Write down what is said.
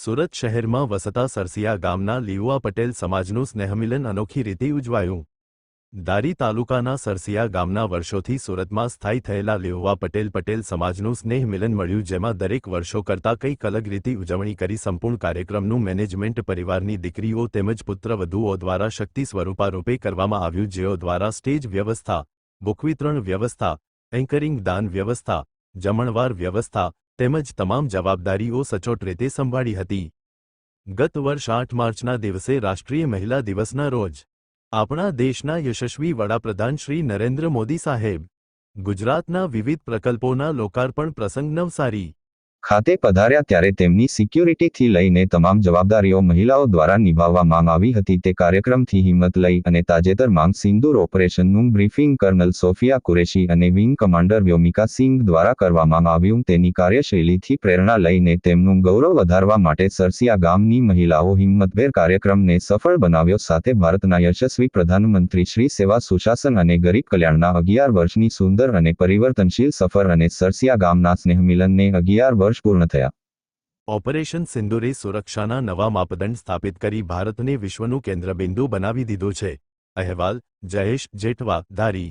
સુરત શહેરમાં વસતા સરસિયા ગામના લીઉવા પટેલ સમાજનું સ્નેહમિલન અનોખી રીતે ઉજવાયું। ધારી તાલુકાના સરસિયા ગામના વર્ષોથી સુરતમાં સ્થાયી થયેલા લીઉવા પટેલ સમાજનું સ્નેહમિલન મળ્યું, જેમાં દરેક વર્ષો કરતાં કંઈક અલગ રીતે ઉજવણી કરી સંપૂર્ણ કાર્યક્રમનું મેનેજમેન્ટ પરિવારની દીકરીઓ તેમજ પુત્રવધુઓ દ્વારા શક્તિ સ્વરૂપારૂપે કરવામાં આવ્યું, જેઓ દ્વારા સ્ટેજ વ્યવસ્થા, બુક વિતરણ વ્યવસ્થા, એન્કરિંગ દાન વ્યવસ્થા, જમણવાર વ્યવસ્થા તેમજ તમામ જવાબદારીઓ સચોટ રીતે સંભાળી હતી। ગત વર્ષ 8 માર્ચના દિવસે રાષ્ટ્રીય મહિલા દિવસના રોજ આપણા દેશના યશસ્વી વડાપ્રધાન શ્રી નરેન્દ્ર મોદી સાહેબ ગુજરાતના વિવિધ પ્રકલ્પોના લોકાર્પણ પ્રસંગ નવસારી ખાતે પધાર્યા ત્યારે તેમની સિક્યુરિટીથી લઈને તમામ જવાબદારીઓ મહિલાઓ દ્વારા નિભાવવામાં આવી હતી। તે કાર્યક્રમથી હિંમત લઈ અને તાજેતરમાં સિંદૂર ઓપરેશનનું બ્રીફિંગ કર્નલ સોફિયા કુરેશી અને વિંગ કમાન્ડર વ્યોમિકા સિંઘ દ્વારા કરવામાં આવ્યું। તેની કાર્યશૈલીથી પ્રેરણા લઈને તેમનું ગૌરવ વધારવા માટે સરસિયા ગામની મહિલાઓ હિંમતભેર કાર્યક્રમને સફળ બનાવ્યો। સાથે ભારતના યશસ્વી પ્રધાનમંત્રી શ્રી સેવા સુશાસન અને ગરીબ કલ્યાણના 11 વર્ષની સુંદર અને પરિવર્તનશીલ સફર અને સરસિયા ગામના સ્નેહમિલનને 11 વર્ષ પૂર્ણ થયા। ઓપરેશન સિંદૂરે સુરક્ષાના નવા માપદંડ સ્થાપિત કરી ભારતને વિશ્વનું કેન્દ્રબિંદુ બનાવી દીધું છે। અહેવાલ જયેશ જેઠવા, ધારી।